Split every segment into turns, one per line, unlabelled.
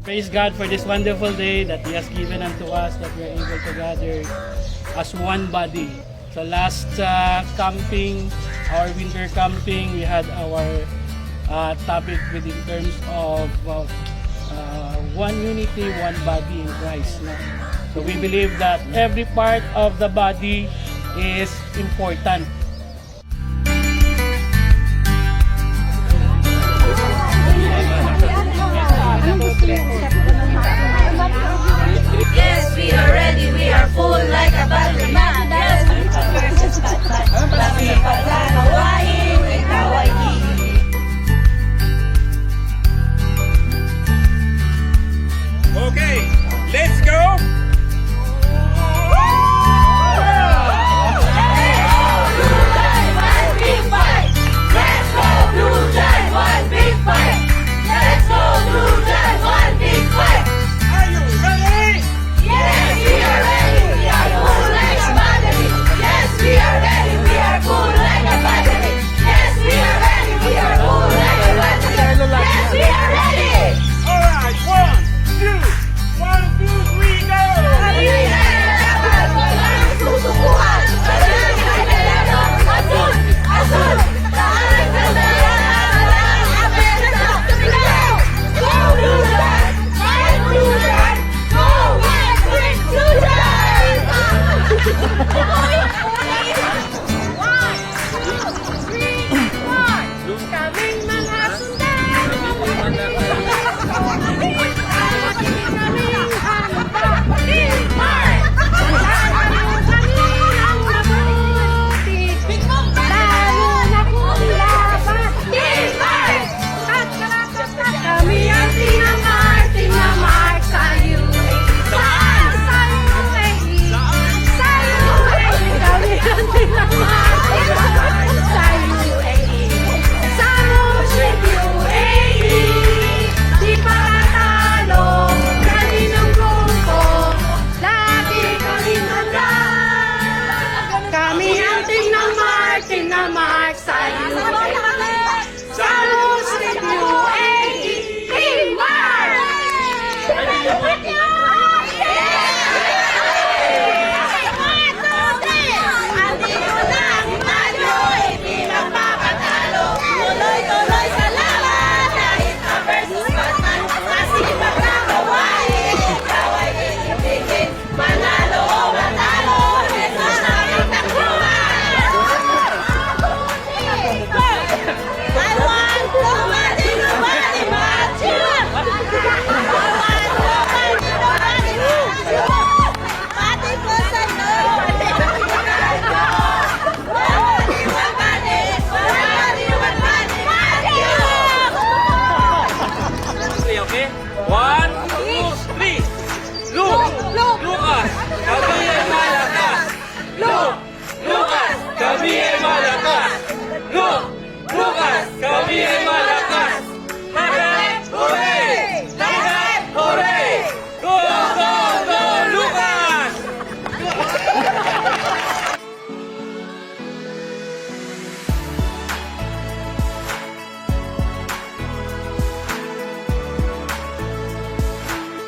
Praise God for this wonderful day that He has given unto us, that we are able to gather as one body. So last camping, our winter camping, we had our topic within terms of one unity, one body in Christ. No? So we believe that every part of the body is important.
Yes, we are ready. We are full like a battery. Yes, kami pala kawain, ikaw ay
Okay, let's go.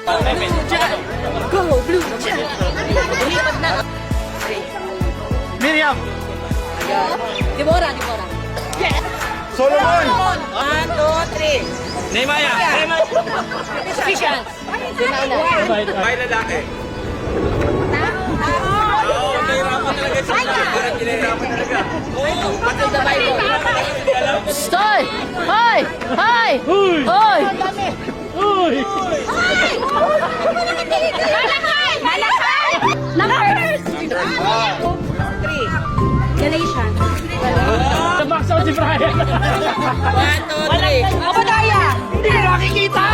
Go, Blue Jacket! Lumipad na.
Miriam.
Deborah.
Solomon.
1, 2, 3.
Neymaya.
Official.
May lalaki. Oo, nahirapan talaga siya. Parang kinahirapan talaga. Oo, pati the Bible.
Stoy! Hoy! Hoy!
Uy!
Hoy!
Uy!
Malakay! Numbers! 3. Galatians.
Nabak out si Brian.
1, 2, 3. Obadiah!
Hindi ka nakikita!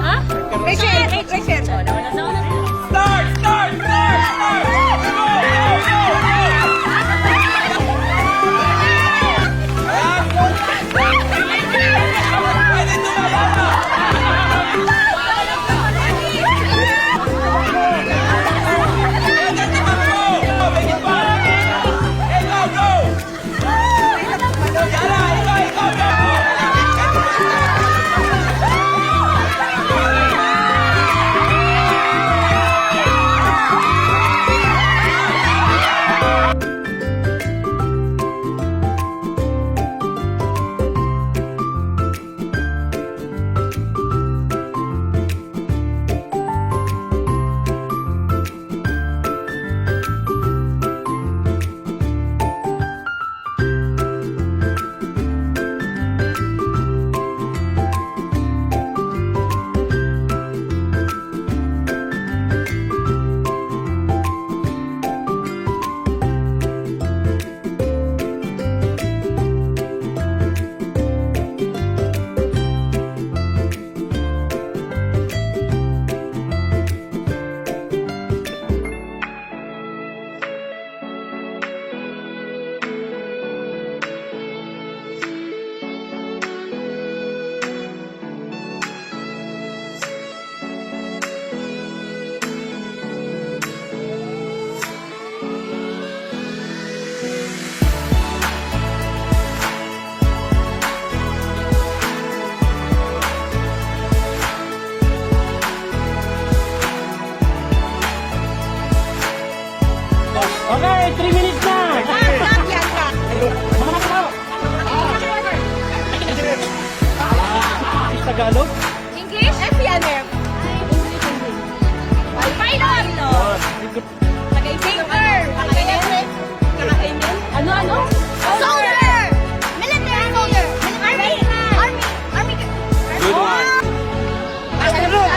Ha? Rachel!
Start! Pwede tumama! Pwede tumakbo! Pwede pa! Hey, go! Yala, ikaw!
Okay, 3 minutes na! Tagalog?
English? F-N-M. Pilot! Singer! Ano? Soldier! Military soldier! Army!
Good one.
Astronaut!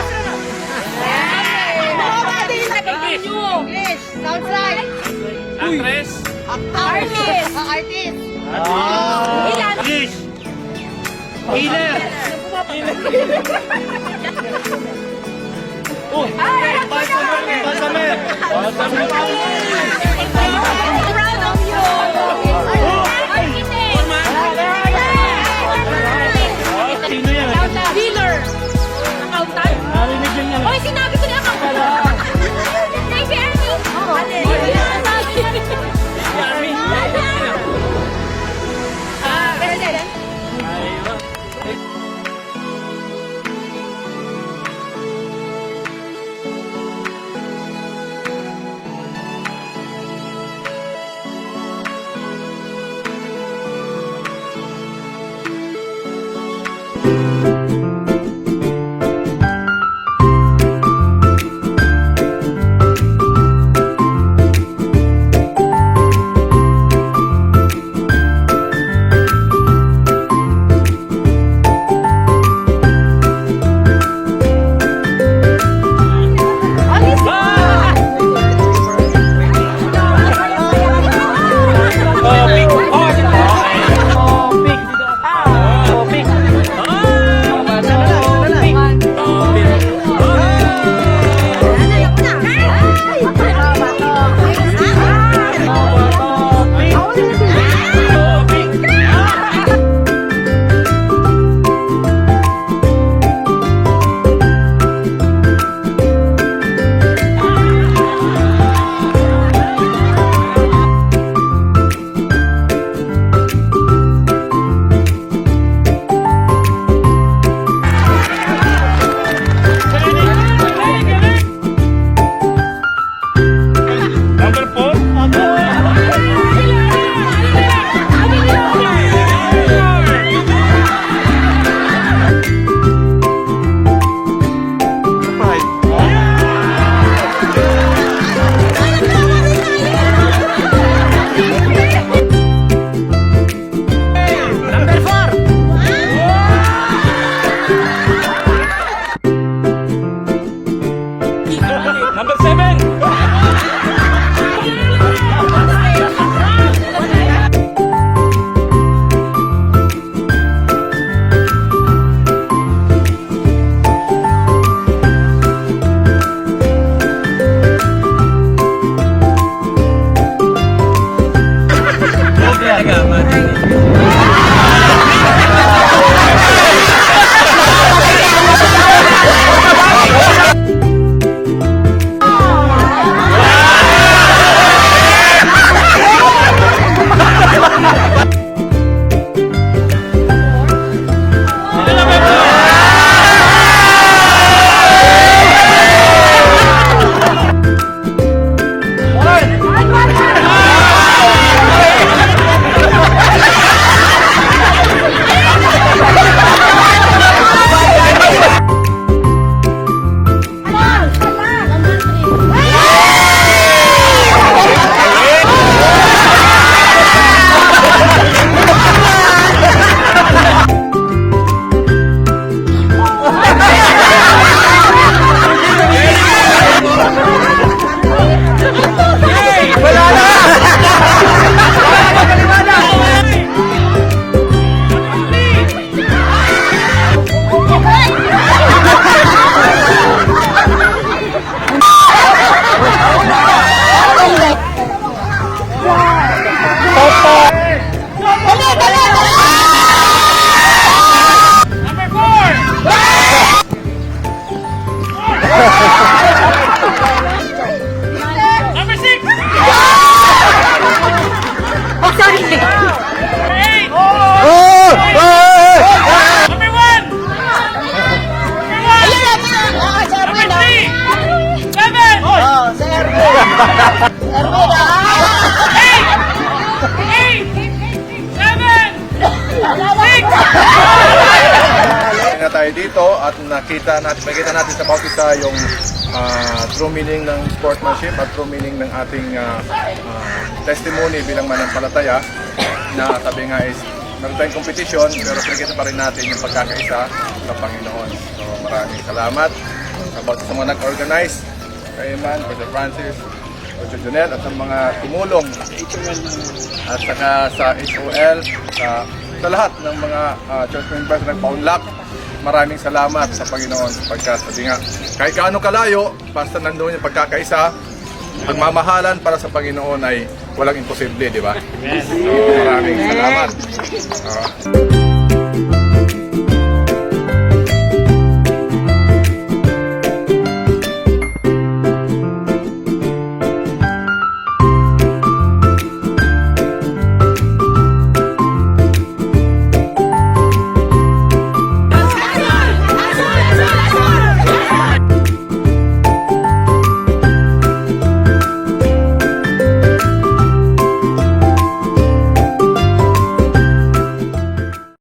English! Sounds like
Actress?
artist! Artist! Ilan?
English? Healer? Oh!
Balsamer.
I'm proud of you! Architect!
Sino yan?
Dealer! Accountant?
Narinig yun yan.
Hoy, sinabi ko na accountant! Navy Army? Oo. President?
Number 4! Number 6!
Sorry.
Number 8!
Oh!
Number 1! Number 3! 7! 8! 7! 6!
Na tayo dito at makita natin sa Bautista yung true meaning ng sportsmanship at true meaning ng ating testimony bilang manampalataya na sabi nga is meron tayong competition pero pinakita pa rin natin yung pagkakaisa sa Panginoon. So maraming salamat sa Bautista mga nag-organize, kay Man, Brother Francis, Brother Jonel at sa mga tumulong at saka sa HOL, sa lahat ng mga church members na nagpaunlak. Maraming salamat sa Panginoon sapagkat sabi nga, kahit kaano kalayo, basta nandoon yung pagkakaisa, pagmamahalan para sa Panginoon ay walang imposible, di ba? So, maraming salamat.